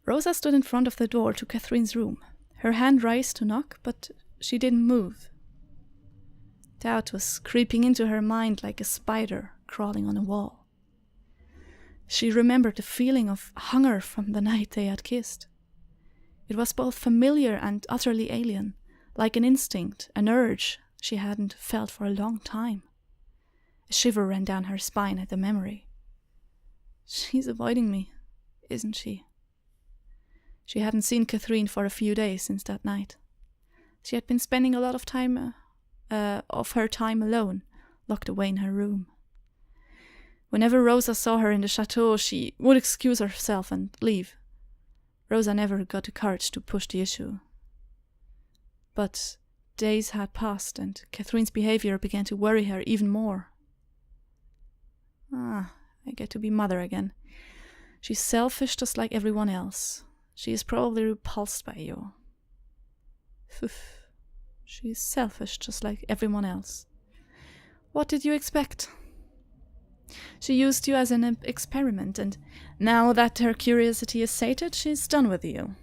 Rosa stood in front of the door to Catherine's room. Her hand raised to knock, but she didn't move. Doubt was creeping into her mind like a spider crawling on a wall. She remembered the feeling of hunger from the night they had kissed. It was both familiar and utterly alien, like an instinct, an urge she hadn't felt for a long time. A shiver ran down her spine at the memory. She's avoiding me, isn't she? She hadn't seen Catherine for a few days since that night. She had been spending a lot of her time alone, locked away in her room. Whenever Rosa saw her in the chateau, she would excuse herself and leave. Rosa never got the courage to push the issue. But days had passed, and Catherine's behavior began to worry her even more. I get to be mother again. She's selfish just like everyone else. She is probably repulsed by you. She's selfish just like everyone else. What did you expect? She used you as an experiment, and now that her curiosity is sated, she's done with you.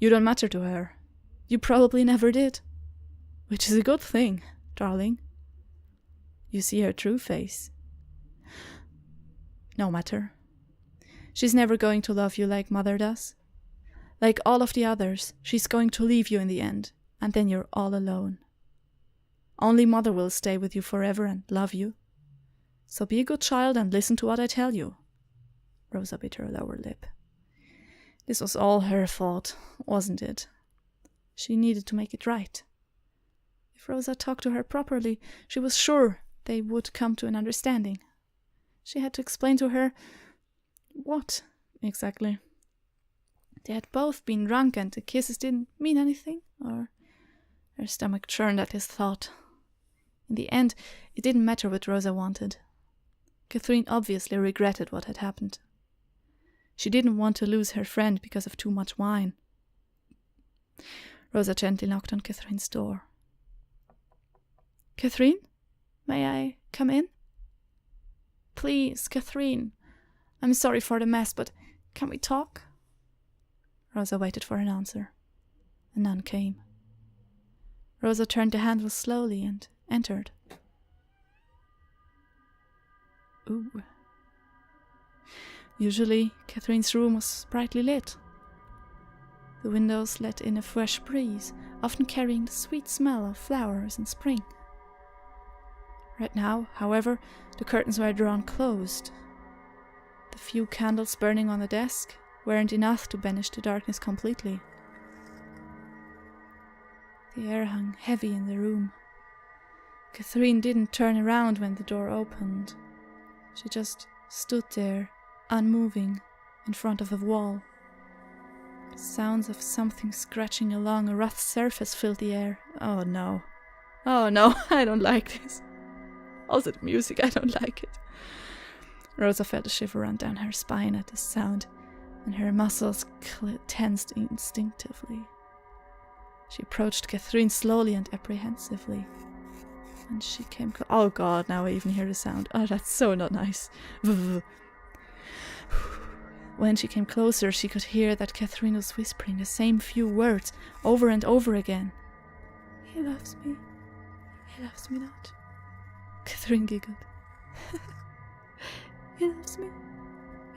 You don't matter to her. You probably never did. Which is a good thing, darling. You see her true face. No matter. She's never going to love you like Mother does. Like all of the others, she's going to leave you in the end, and then you're all alone. Only Mother will stay with you forever and love you. So be a good child and listen to what I tell you. Rosa bit her lower lip. This was all her fault, wasn't it? She needed to make it right. If Rosa talked to her properly, she was sure they would come to an understanding. She had to explain to her what, exactly? They had both been drunk and the kisses didn't mean anything, or her stomach churned at his thought. In the end, it didn't matter what Rosa wanted. Catherine obviously regretted what had happened. She didn't want to lose her friend because of too much wine. Rosa gently knocked on Catherine's door. Catherine? May I come in? Please, Catherine. I'm sorry for the mess, but can we talk? Rosa waited for an answer, and none came. Rosa turned the handle slowly and entered. Ooh. Usually, Catherine's room was brightly lit. The windows let in a fresh breeze, often carrying the sweet smell of flowers in spring. Right now, however, the curtains were drawn closed. The few candles burning on the desk weren't enough to banish the darkness completely. The air hung heavy in the room. Catherine didn't turn around when the door opened. She just stood there, unmoving, in front of a wall. The sounds of something scratching along a rough surface filled the air. Oh no, I don't like this. Also the music, I don't like it. Rosa felt a shiver run down her spine at the sound, and her muscles tensed instinctively. She approached Catherine slowly and apprehensively. And she came oh god, now I even hear the sound. Oh, that's so not nice. When she came closer, she could hear that Catherine was whispering the same few words over and over again. He loves me. He loves me not. Catherine giggled. He loves me.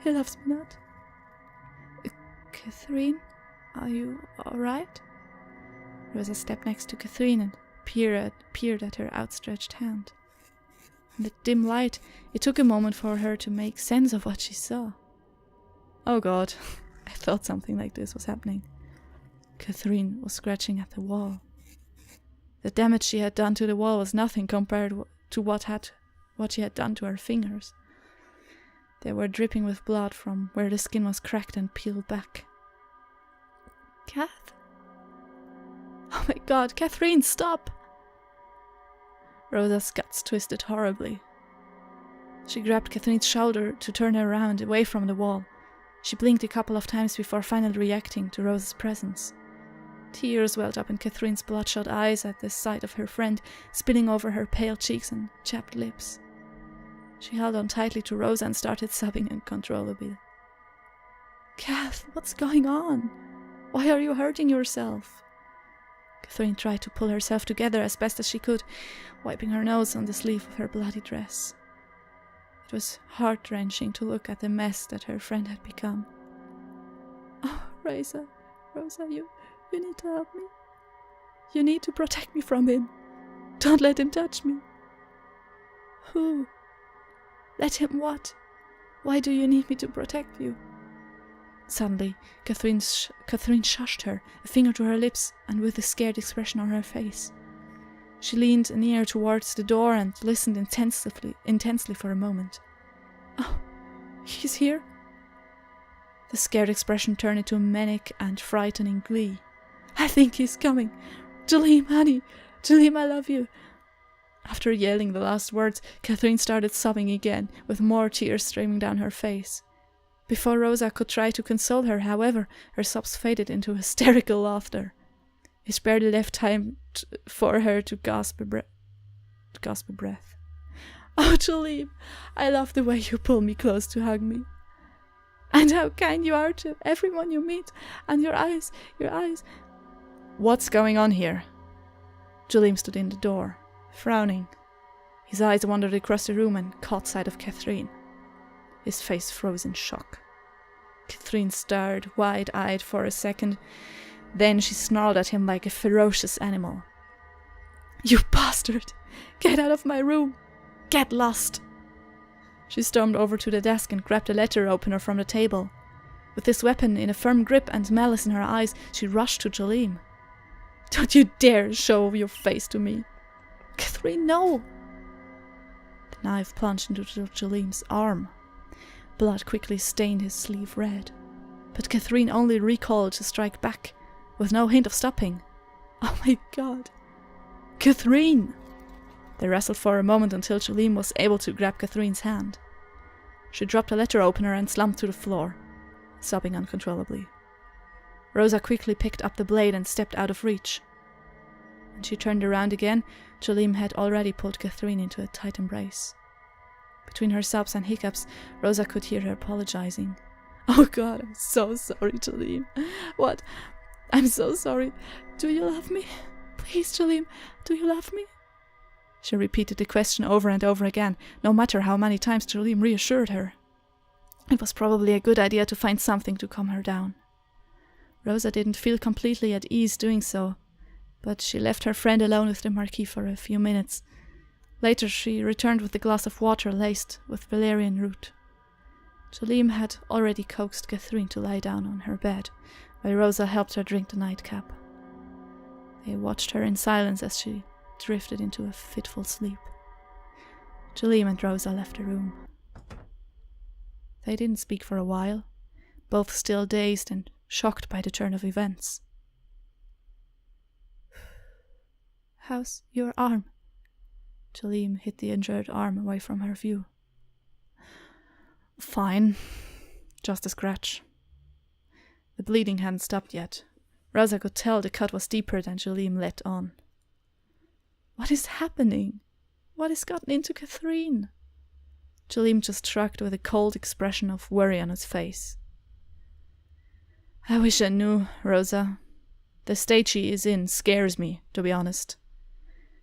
He loves me not. Catherine, are you all right? Rosa stepped next to Catherine and peered at her outstretched hand. In the dim light, it took a moment for her to make sense of what she saw. Oh god, I thought something like this was happening. Catherine was scratching at the wall. The damage she had done to the wall was nothing compared to what she had done to her fingers. They were dripping with blood from where the skin was cracked and peeled back. Kath? Oh my god, Catherine, stop! Rosa's guts twisted horribly. She grabbed Catherine's shoulder to turn her around, away from the wall. She blinked a couple of times before finally reacting to Rosa's presence. Tears welled up in Catherine's bloodshot eyes at the sight of her friend spilling over her pale cheeks and chapped lips. She held on tightly to Rosa and started sobbing uncontrollably. Kath, what's going on? Why are you hurting yourself? Catherine tried to pull herself together as best as she could, wiping her nose on the sleeve of her bloody dress. It was heart-wrenching to look at the mess that her friend had become. Oh, Rosa, you need to help me. You need to protect me from him. Don't let him touch me. Who? Let him what? Why do you need me to protect you? Suddenly, Catherine shushed her, a finger to her lips and with a scared expression on her face. She leaned near towards the door and listened intensely for a moment. Oh, he's here? The scared expression turned into manic and frightening glee. I think he's coming. Jaleem, honey. Jaleem, I love you. After yelling the last words, Catherine started sobbing again, with more tears streaming down her face. Before Rosa could try to console her, however, her sobs faded into hysterical laughter. It barely left time for her to gasp a breath. Oh, Jaleem, I love the way you pull me close to hug me. And how kind you are to everyone you meet, and your eyes. What's going on here? Jaleem stood in the door, frowning. His eyes wandered across the room and caught sight of Catherine. His face froze in shock. Catherine stared wide-eyed for a second. Then she snarled at him like a ferocious animal. You bastard! Get out of my room! Get lost! She stormed over to the desk and grabbed a letter opener from the table. With this weapon in a firm grip and malice in her eyes, she rushed to Jaleem. Don't you dare show your face to me! Catherine, no! The knife plunged into Jaleem's arm. Blood quickly stained his sleeve red. But Catherine only recoiled to strike back, with no hint of stopping. Oh my God! Catherine! They wrestled for a moment until Jaleem was able to grab Catherine's hand. She dropped the letter opener and slumped to the floor, sobbing uncontrollably. Rosa quickly picked up the blade and stepped out of reach. When she turned around again, Jaleem had already pulled Catherine into a tight embrace. Between her sobs and hiccups, Rosa could hear her apologizing. Oh God, I'm so sorry, Jaleem. What? I'm so sorry. Do you love me? Please, Jaleem, do you love me? She repeated the question over and over again, no matter how many times Jaleem reassured her. It was probably a good idea to find something to calm her down. Rosa didn't feel completely at ease doing so, but she left her friend alone with the Marquis for a few minutes. Later she returned with a glass of water laced with valerian root. Jaleem had already coaxed Catherine to lie down on her bed, while Rosa helped her drink the nightcap. They watched her in silence as she drifted into a fitful sleep. Jaleem and Rosa left the room. They didn't speak for a while, both still dazed and shocked by the turn of events. How's your arm? Jaleem hid the injured arm away from her view. Fine. Just a scratch. The bleeding hadn't stopped yet. Rosa could tell the cut was deeper than Jaleem let on. What is happening? What has gotten into Catherine? Jaleem just shrugged with a cold expression of worry on his face. I wish I knew, Rosa. The state she is in scares me, to be honest.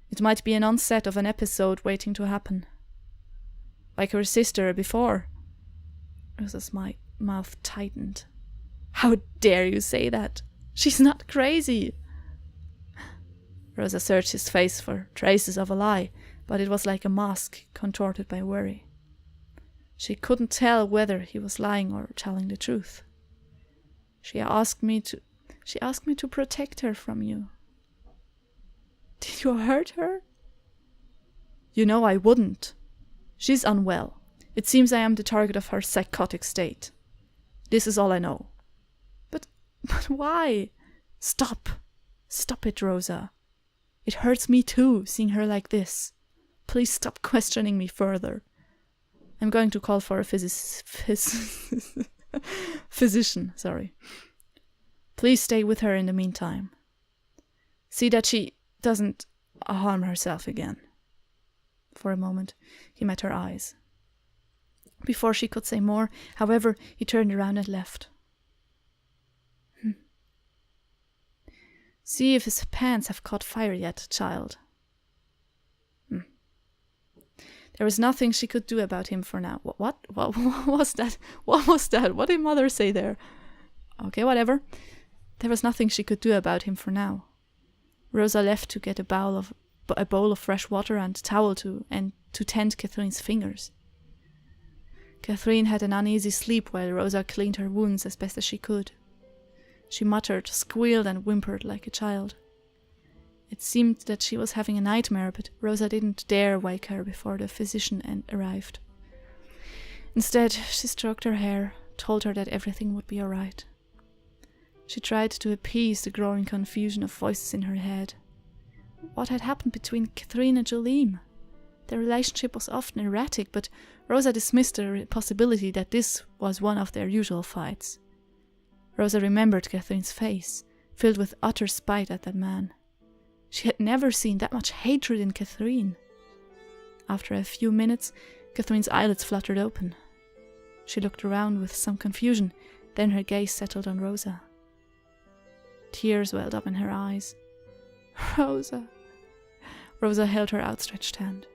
It might be an onset of an episode waiting to happen. Like her sister before. Rosa's mouth tightened. How dare you say that? She's not crazy. Rosa searched his face for traces of a lie, but it was like a mask contorted by worry. She couldn't tell whether he was lying or telling the truth. She asked me to protect her from you. Did you hurt her? You know I wouldn't. She's unwell. It seems I am the target of her psychotic state. This is all I know. But why? Stop. Stop it, Rosa. It hurts me too, seeing her like this. Please stop questioning me further. I'm going to call for a physician, sorry. Please stay with her in the meantime. See that she doesn't harm herself again. For a moment, he met her eyes. Before she could say more, however, he turned around and left. See if his pants have caught fire yet, child. There was nothing she could do about him for now. What was that? What was that? What did Mother say there? Okay, whatever. There was nothing she could do about him for now. Rosa left to get a bowl of fresh water and towel to tend Catherine's fingers. Catherine had an uneasy sleep while Rosa cleaned her wounds as best as she could. She muttered, squealed, and whimpered like a child. It seemed that she was having a nightmare, but Rosa didn't dare wake her before the physician arrived. Instead, she stroked her hair, told her that everything would be all right. She tried to appease the growing confusion of voices in her head. What had happened between Catherine and Jolene? Their relationship was often erratic, but Rosa dismissed the possibility that this was one of their usual fights. Rosa remembered Catherine's face, filled with utter spite at that man. She had never seen that much hatred in Catherine. After a few minutes, Catherine's eyelids fluttered open. She looked around with some confusion, then her gaze settled on Rosa. Tears welled up in her eyes. Rosa. Rosa held her outstretched hand.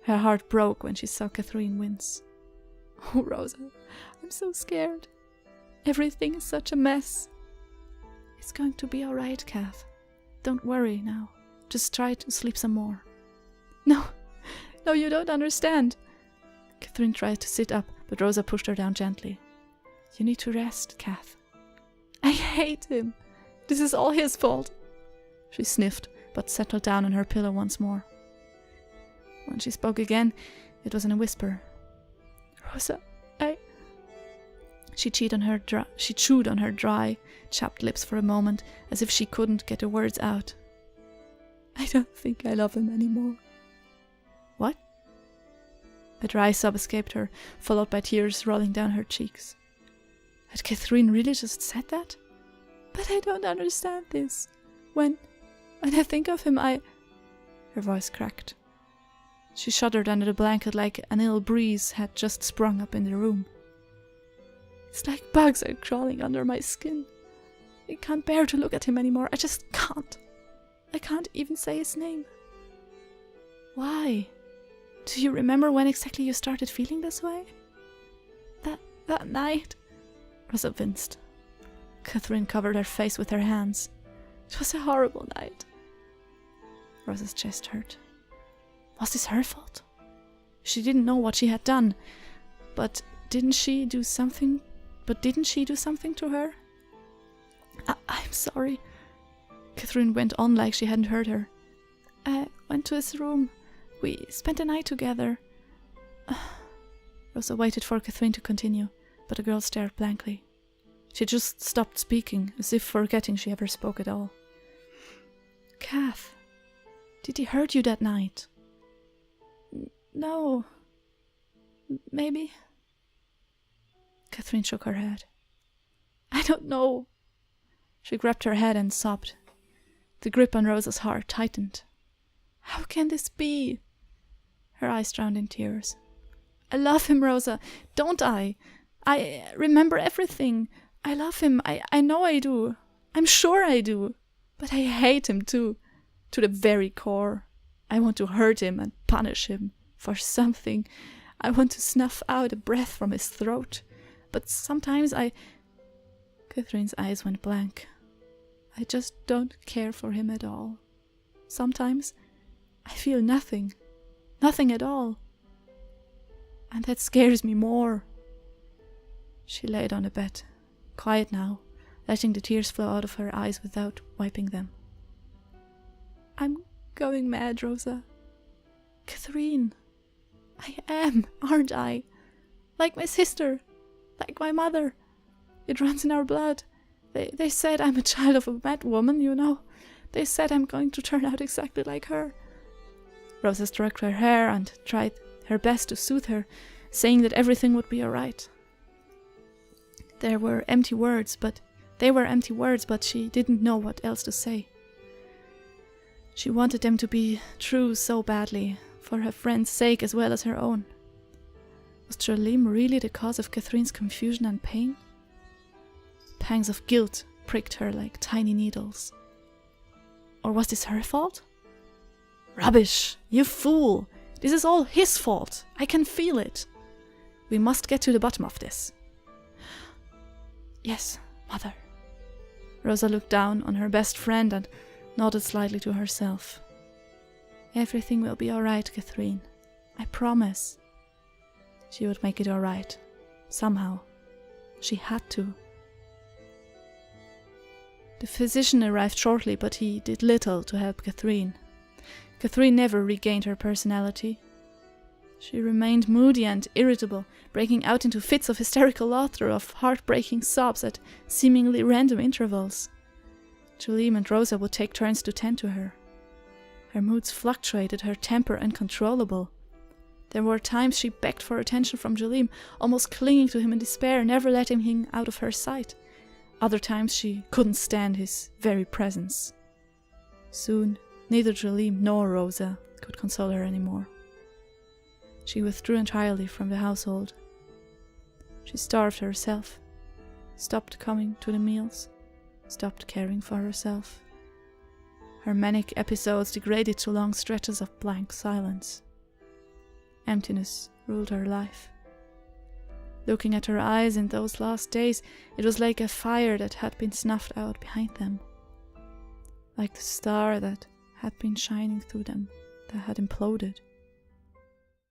Her heart broke when she saw Catherine wince. Oh, Rosa, I'm so scared. Everything is such a mess. It's going to be all right, Kath. Don't worry now. Just try to sleep some more. No, you don't understand. Catherine tried to sit up, but Rosa pushed her down gently. You need to rest, Kath. I hate him. This is all his fault. She sniffed, but settled down on her pillow once more. When she spoke again, it was in a whisper. Rosa, She chewed on her dry, chapped lips for a moment, as if she couldn't get the words out. I don't think I love him anymore. What? A dry sob escaped her, followed by tears rolling down her cheeks. Had Catherine really just said that? But I don't understand this. When I think of him, Her voice cracked. She shuddered under the blanket like an ill breeze had just sprung up in the room. It's like bugs are crawling under my skin. I can't bear to look at him anymore. I just can't. I can't even say his name. Why? Do you remember when exactly you started feeling this way? That night? Rosa winced. Catherine covered her face with her hands. It was a horrible night. Rosa's chest hurt. Was this her fault? She didn't know what she had done. But didn't she do something to her? I'm sorry. Catherine went on like she hadn't heard her. I went to his room. We spent the night together. Rosa waited for Catherine to continue, but the girl stared blankly. She just stopped speaking, as if forgetting she ever spoke at all. Kath, did he hurt you that night? No. Maybe. Catherine shook her head. I don't know. She grabbed her head and sobbed. The grip on Rosa's heart tightened. How can this be? Her eyes drowned in tears. I love him, Rosa, don't I? I remember everything. I love him. I know I do. I'm sure I do. But I hate him too, to the very core. I want to hurt him and punish him for something. I want to snuff out a breath from his throat. But sometimes Catherine's eyes went blank. I just don't care for him at all. Sometimes I feel nothing at all. And that scares me more. She laid on the bed, quiet now, letting the tears flow out of her eyes without wiping them. I'm going mad, Rosa. Catherine, I am, aren't I? Like my sister, like my mother. It runs in our blood. They said I'm a child of a mad woman, you know. They said I'm going to turn out exactly like her. Rosa stroked her hair and tried her best to soothe her, saying that everything would be all right. They were empty words, but she didn't know what else to say. She wanted them to be true so badly, for her friend's sake as well as her own. Was Jolene really the cause of Catherine's confusion and pain? Pangs of guilt pricked her like tiny needles. Or was this her fault? Rubbish! You fool! This is all his fault! I can feel it! We must get to the bottom of this. Yes, Mother. Rosa looked down on her best friend and nodded slightly to herself. Everything will be all right, Catherine. I promise. She would make it all right. Somehow. She had to. The physician arrived shortly, but he did little to help Catherine. Catherine never regained her personality. She remained moody and irritable, breaking out into fits of hysterical laughter, of heartbreaking sobs at seemingly random intervals. Julie and Rosa would take turns to tend to her. Her moods fluctuated, her temper uncontrollable. There were times she begged for attention from Julie, almost clinging to him in despair, never letting him out of her sight. Other times she couldn't stand his very presence. Soon, neither Julie nor Rosa could console her anymore. She withdrew entirely from the household. She starved herself, stopped coming to the meals, stopped caring for herself. Her manic episodes degraded to long stretches of blank silence. Emptiness ruled her life. Looking at her eyes in those last days, it was like a fire that had been snuffed out behind them. Like the star that had been shining through them, that had imploded.